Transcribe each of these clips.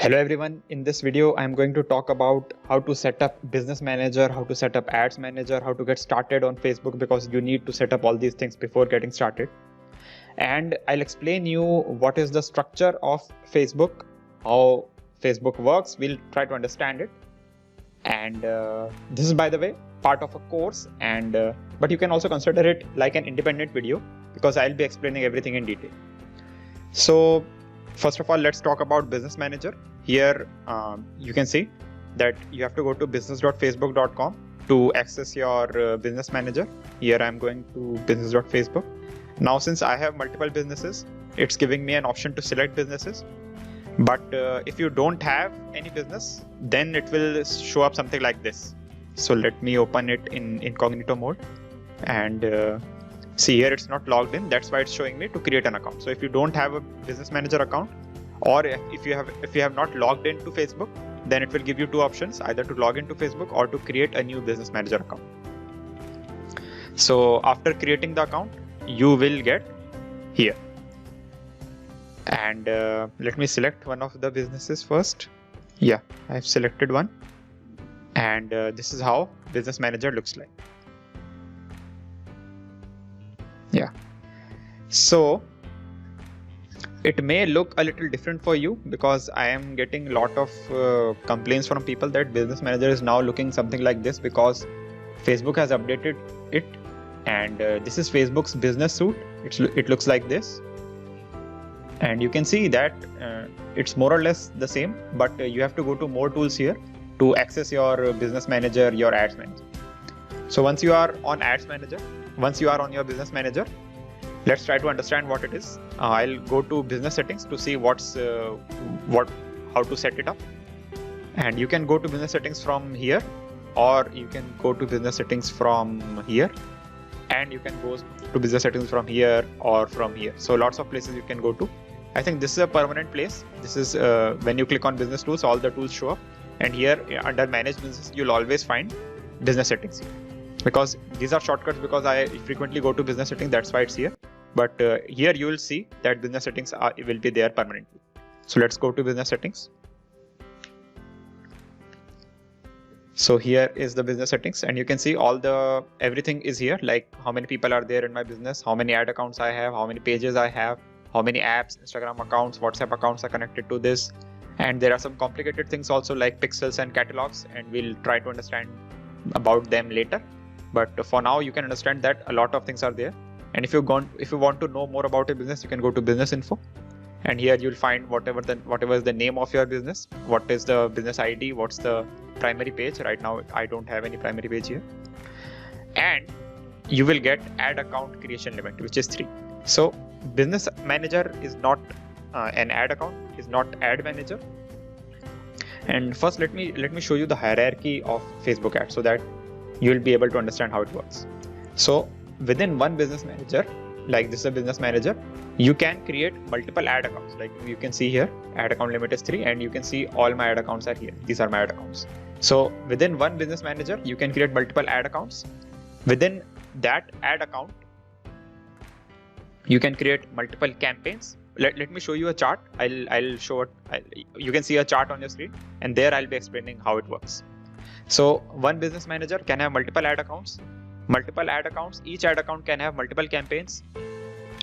Hello everyone, in this video I am going to talk about how to set up business manager, how to set up ads manager, how to get started on Facebook because you need to set up all these things before getting started. And I'll explain you what is the structure of Facebook, how Facebook works, we'll try to understand it. And this is, by the way, part of a course, and but you can also consider it like an independent video because I'll be explaining everything in detail. So first of all, let's talk about business manager. Here you can see that you have to go to business.facebook.com to access your business manager. Here I'm going to business.facebook. Now since I have multiple businesses, it's giving me an option to select businesses. But if you don't have any business, then it will show up something like this. So let me open it in incognito mode, and see here it's not logged in. That's why it's showing me to create an account. So if you don't have a business manager account, or if you have not logged into Facebook, then it will give you two options, either to log into Facebook or to create a new business manager account. So after creating the account, you will get here. And let me select one of the businesses first. Yeah, I've selected one. And this is how business manager looks like. Yeah. So it may look a little different for you because I am getting a lot of complaints from people that business manager is now looking something like this because Facebook has updated it, and this is Facebook's business suite. It looks like this, and you can see that it's more or less the same, but you have to go to more tools here to access your business manager, your ads manager. So once you are on ads manager, once you are on your business manager, let's try to understand what it is. I'll go to business settings to see how to set it up. And you can go to business settings from here, or you can go to business settings from here, and you can go to business settings from here or from here. So lots of places you can go to. I think this is a permanent place. This is when you click on business tools, all the tools show up, and here under manage business, you'll always find business settings here. Because these are shortcuts, because I frequently go to business settings, that's why it's here. But here you will see that business settings will be there permanently. So let's go to business settings. So here is the business settings, and you can see everything is here, like how many people are there in my business, how many ad accounts I have, how many pages I have, how many apps, Instagram accounts, WhatsApp accounts are connected to this. And there are some complicated things also like pixels and catalogs, and we'll try to understand about them later. But for now, you can understand that a lot of things are there. And if you want to know more about a business, you can go to business info, and here you'll find whatever is the name of your business, what is the business ID, what's the primary page. Right now, I don't have any primary page here. And you will get ad account creation limit, which is 3. So business manager is not an ad account, is not ad manager. And first, let me show you the hierarchy of Facebook ads so that you will be able to understand how it works. So within one business manager, like this is a business manager, you can create multiple ad accounts. Like you can see here, ad account limit is 3, and you can see all my ad accounts are here. These are my ad accounts. So within one business manager, you can create multiple ad accounts. Within that ad account, you can create multiple campaigns. Let me show you a chart. I'll show it. You can see a chart on your screen, and there I'll be explaining how it works. So one business manager can have multiple ad accounts. Each ad account can have multiple campaigns,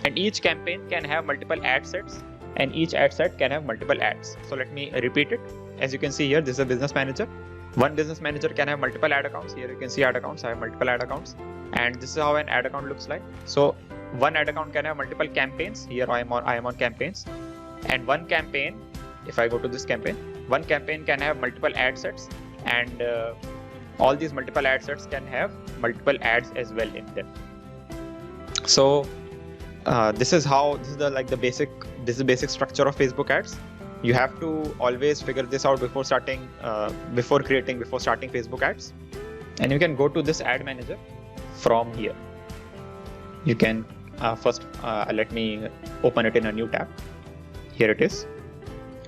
and each campaign can have multiple ad sets, and each ad set can have multiple ads. So let me repeat it. As you can see here, this is a business manager. One business manager can have multiple ad accounts. Here you can see ad accounts. I have multiple ad accounts, and this is how an ad account looks like. So one ad account can have multiple campaigns. Here I am on campaigns, and one campaign, if I go to this campaign, one campaign can have multiple ad sets, and all these multiple ad sets can have multiple ads as well in them. So this is the basic structure of Facebook ads. You have to always figure this out before starting Facebook ads. And you can go to this ad manager from here. You can first let me open it in a new tab. Here it is.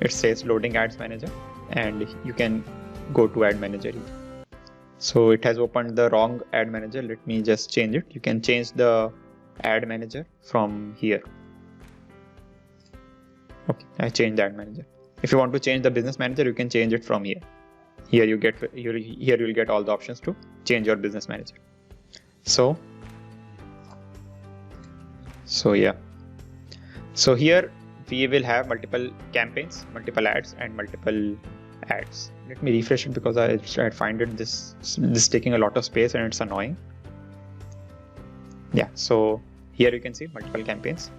It says loading ads manager, and you can go to ad manager here. So it has opened the wrong ad manager. Let me just change it. You can change the ad manager from here. Okay, I changed ad manager. If you want to change the business manager, you can change it from here. Here you will get all the options to change your business manager. So yeah. So here we will have multiple campaigns, multiple ads, and multiple ads. Let me refresh it because I find it this taking a lot of space and it's annoying. Yeah, so here you can see multiple campaigns.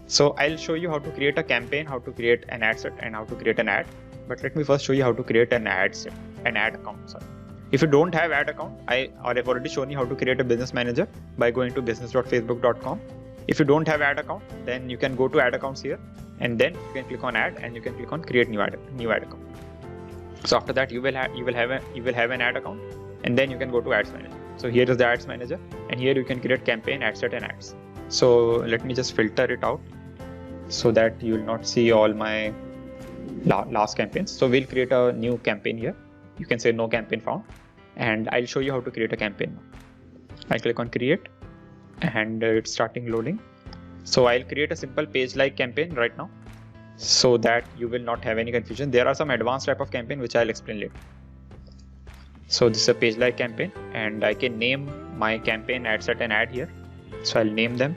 So I'll show you how to create a campaign, how to create an ad set, and how to create an ad. But let me first show you how to create an ad set, an ad account. Sorry. If you don't have ad account, I've already shown you how to create a business manager by going to business.facebook.com. If you don't have ad account, then you can go to ad accounts here, and then you can click on ad, and you can click on create new ad account. So after that, you will have an ad account, and then you can go to ads manager. So here is the ads manager, and here you can create campaign, ad set, and ads. So let me just filter it out so that you will not see all my last campaigns. So we'll create a new campaign here. You can say no campaign found, and I'll show you how to create a campaign. I click on create, and it's starting loading. So I'll create a simple page-like campaign right now so that you will not have any confusion. There are some advanced type of campaign which I'll explain later. So this is a page-like campaign, and I can name my campaign, ad set, and ad here. So I'll name them.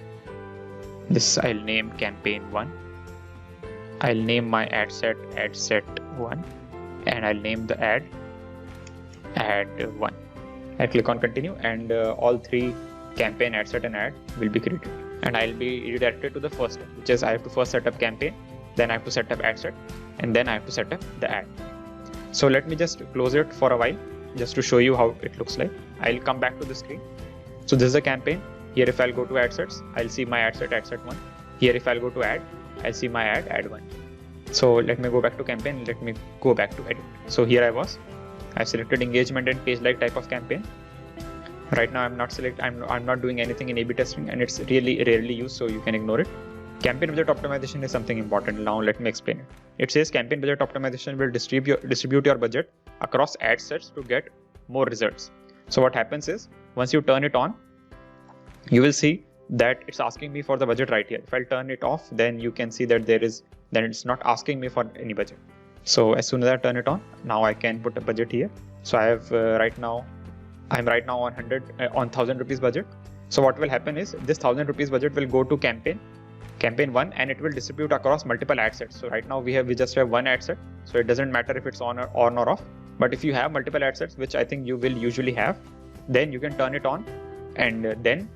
This I'll name campaign 1. I'll name my ad set 1, and I'll name the ad 1. I'll click on continue, and all three campaign, ad set, and ad will be created, and I'll be redirected to the first step, which is I have to first set up campaign, then I have to set up ad set, and then I have to set up the ad. So let me just close it for a while just to show you how it looks like. I'll come back to the screen. So this is a campaign. Here if I'll go to ad sets, I'll see my ad set 1. Here if I'll go to ad, I'll see my ad 1. So let me go back to campaign. Let me go back to edit. So here I selected engagement and page-like type of campaign. Right now I'm not doing anything in A/B testing, and it's really rarely used, so you can ignore it. Campaign budget optimization is something important. Now let me explain it. It says campaign budget optimization will distribute your budget across ad sets to get more results. So what happens is, once you turn it on, you will see that it's asking me for the budget right here. If I'll turn it off, then you can see that then it's not asking me for any budget. So as soon as I turn it on, now I can put a budget here. So I have I'm right now on 1,000 rupees budget. So what will happen is, this 1,000 rupees budget will go to campaign 1, and it will distribute across multiple ad sets. So right now we just have one ad set, so it doesn't matter if it's on or off. But if you have multiple ad sets, which I think you will usually have, then you can turn it on, and then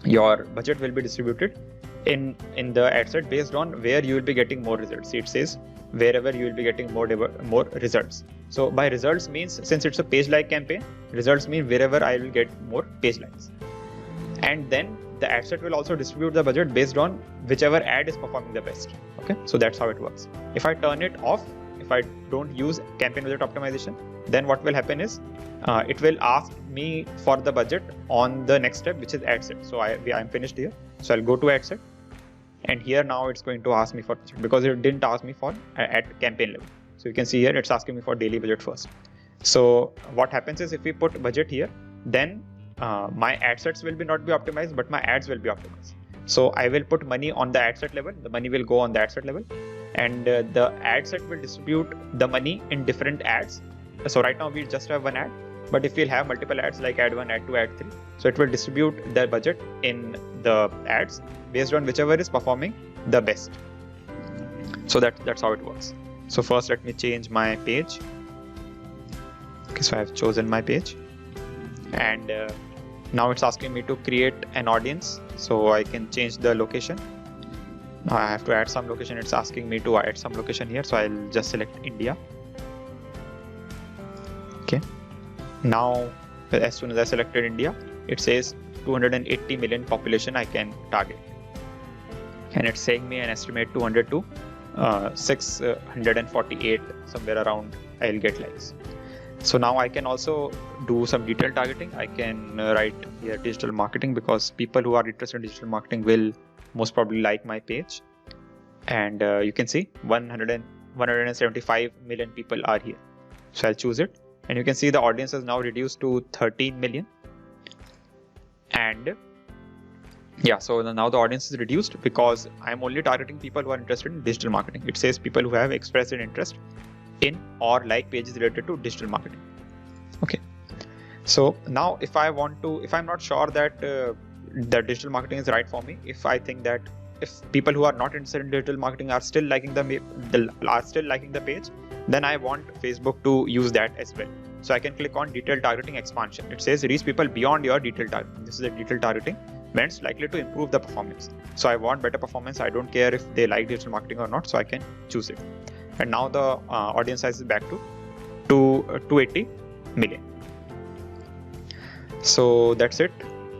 your budget will be distributed in the ad set based on where you will be getting more results. See, it says wherever you will be getting more results. So by results means, since it's a page-like campaign, results mean wherever I will get more page likes. And then the ad set will also distribute the budget based on whichever ad is performing the best. Okay, so that's how it works. If I turn it off, if I don't use campaign budget optimization, then what will happen is it will ask me for the budget on the next step, which is ad set. So I'm finished here. So I'll go to ad set, and here now it's going to ask me for budget because it didn't ask me for at campaign level. So you can see here it's asking me for daily budget first. So what happens is, if we put budget here, then my ad sets will not be optimized, but my ads will be optimized. So I will put money on the ad set level, the money will go on the ad set level, and the ad set will distribute the money in different ads. So right now we just have one ad, but if we'll have multiple ads like ad 1, ad 2, ad 3, so it will distribute the budget in the ads based on whichever is performing the best. So that's how it works. So first let me change my page. Okay, so I have chosen my page, and now it's asking me to create an audience, so I can change the location. Now I have to add some location. It's asking me to add some location here, so I'll just select India. Okay, now as soon as I selected India, it says 280 million population I can target, and it's saying me an estimate 200 to 648, somewhere around I'll get likes. So now I can also do some detailed targeting. I can write here digital marketing, because people who are interested in digital marketing will most probably like my page. And you can see 175 million people are here. So I'll choose it, and you can see the audience is now reduced to 13 million. And Yeah, so now the audience is reduced because I'm only targeting people who are interested in digital marketing. It says people who have expressed an interest in or like pages related to digital marketing. Okay. So now if I'm not sure that the digital marketing is right for me, if I think that if people who are not interested in digital marketing are still liking the page, then I want Facebook to use that as well. So I can click on detailed targeting expansion. It says reach people beyond your detailed targeting. This is a detailed targeting when it's likely to improve the performance. So I want better performance. I don't care if they like digital marketing or not. So I can choose it. And now the audience size is back to 280 million. So that's it.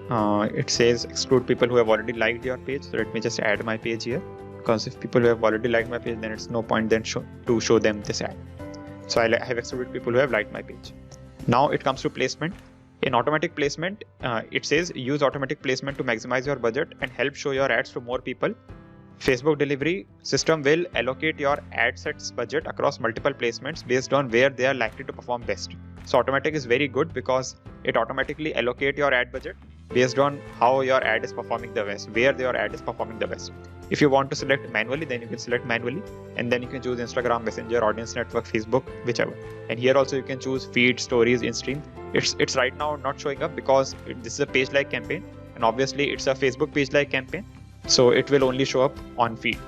It says exclude people who have already liked your page. So let me just add my page here, because if people who have already liked my page, then it's no point then to show them this ad. So I have excluded people who have liked my page. Now it comes to placement. In automatic placement, it says use automatic placement to maximize your budget and help show your ads to more people. Facebook delivery system will allocate your ad sets budget across multiple placements based on where they are likely to perform best. So automatic is very good because it automatically allocate your ad budget based on how your ad is performing the best, where your ad is performing the best. If you want to select manually, then you can select manually, and then you can choose Instagram, Messenger, Audience Network, Facebook, whichever. And here also you can choose feed, stories, in-stream. It's right now not showing up because this is a page-like campaign, and obviously it's a Facebook page-like campaign, so it will only show up on feed.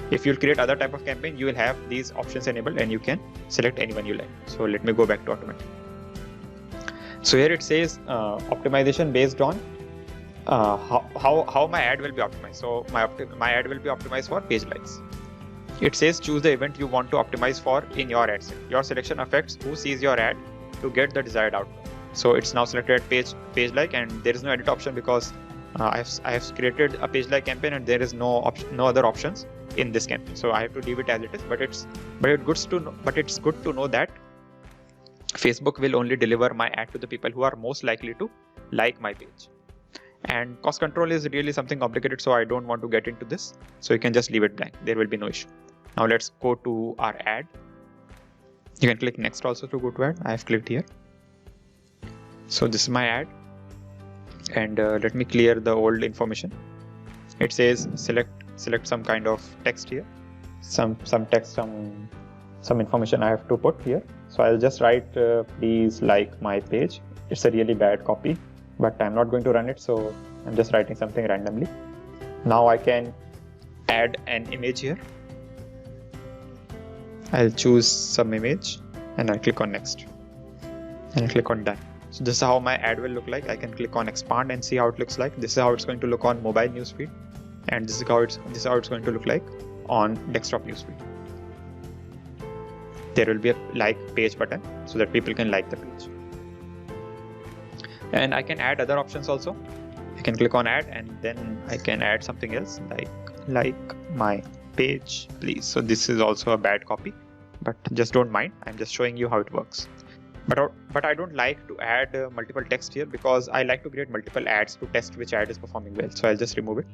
If you'll create other type of campaign, you will have these options enabled and you can select anyone you like. So let me go back to automatic. So here it says optimization based on how my ad will be optimized. So my ad will be optimized for page likes. It says choose the event you want to optimize for in your ad set. Your selection affects who sees your ad to get the desired outcome. So it's now selected page like, and there is no edit option because I have created a page like campaign and there is no other options in this campaign. So I have to leave it as it is. But it's good to know that Facebook will only deliver my ad to the people who are most likely to like my page. And cost control is really something complicated, so I don't want to get into this. So you can just leave it blank. There will be no issue. Now let's go to our ad. You can click next also to go to ad. I have clicked here. So this is my ad. And let me clear the old information. It says select some kind of text here. Some text, some information I have to put here. So I'll just write please like my page. It's a really bad copy, but I'm not going to run it, so I'm just writing something randomly. Now I can add an image here. I'll choose some image and I'll click on next and I'll click on done. So this is how my ad will look like. I can click on expand and see how it looks like. This is how it's going to look on mobile newsfeed, and this is how it's going to look like on desktop newsfeed. There will be a like page button so that people can like the page. And I can add other options also. I can click on add and then I can add something else like my page, please. So this is also a bad copy, but just don't mind. I'm just showing you how it works. But I don't like to add multiple text here because I like to create multiple ads to test which ad is performing well. So I'll just remove it.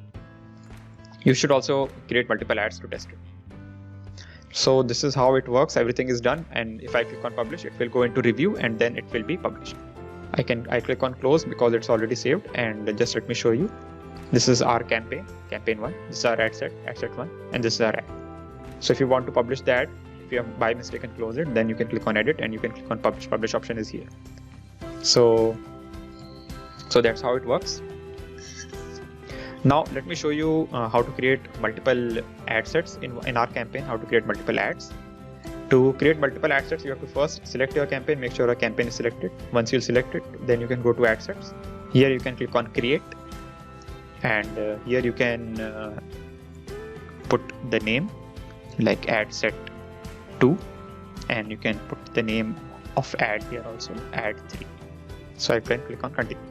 You should also create multiple ads to test it. So this is how it works. Everything is done, and if I click on publish, it will go into review and then it will be published. I click on close because it's already saved, and just let me show you. This is our campaign 1. This is our ad set 1, and this is our ad. So if you want to publish the ad, if you have by mistake and close it, then you can click on edit and you can click on publish. Publish option is here. So that's how it works. Now let me show you how to create multiple ad sets in our campaign, how to create multiple ads. To create multiple ad sets, you have to first select your campaign, make sure a campaign is selected. Once you select it, then you can go to ad sets. Here you can click on create, and here you can put the name like ad set 2, and you can put the name of ad here also, ad 3. So I can click on continue.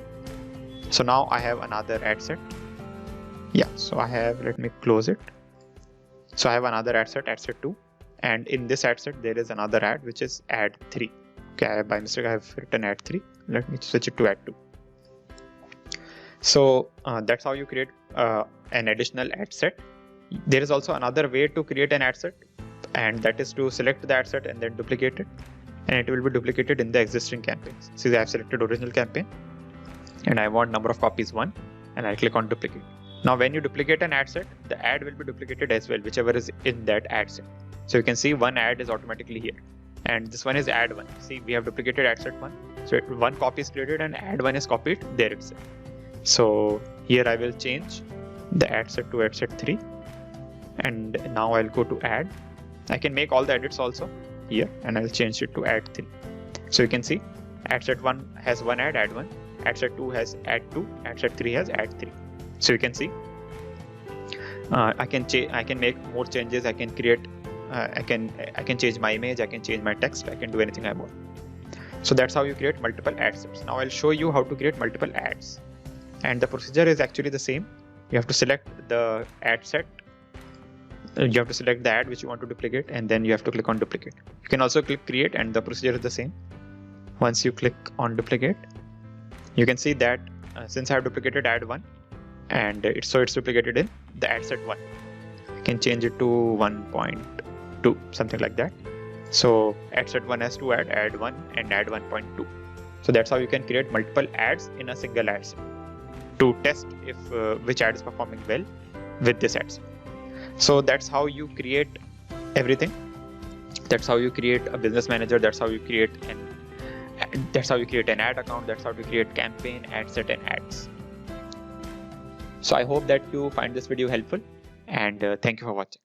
So now I have another ad set. Yeah, so let me close it. So I have another ad set 2, and in this ad set there is another ad which is ad 3. Okay, by mistake I have written ad 3. Let me switch it to ad 2. So that's how you create an additional ad set. There is also another way to create an ad set, and that is to select the ad set and then duplicate it, and it will be duplicated in the existing campaigns. See, I have selected original campaign and I want number of copies 1, and I click on duplicate. Now when you duplicate an ad set, the ad will be duplicated as well, whichever is in that ad set. So you can see one ad is automatically here, and this one is ad 1. See, we have duplicated ad set 1, so one copy is created and ad 1 is copied there itself. So here I will change the ad set to ad set 3, and now I'll go to add. I can make all the edits also here, and I'll change it to ad 3. So you can see ad set 1 has one ad 1, ad set 2 has ad 2, ad set 3 has ad 3. So you can see I can make more changes. I can create I can change my image, I can change my text, I can do anything I want. So that's how you create multiple ad sets. Now I'll show you how to create multiple ads, and the procedure is actually the same. You have to select the ad set, you have to select the ad which you want to duplicate, and then you have to click on duplicate. You can also click create, and the procedure is the same. Once you click on duplicate, you can see that since I have duplicated ad 1, and it's duplicated in the ad set 1. I can change it to 1.2, something like that. So ad set 1 has two ad 1 and ad 1.2. So that's how you can create multiple ads in a single ad set to test if which ad is performing well with this ad set. So that's how you create everything. That's how you create a business manager. That's how you create an ad account. That's how you create campaign, ad set, and ads. So I hope that you find this video helpful, and thank you for watching.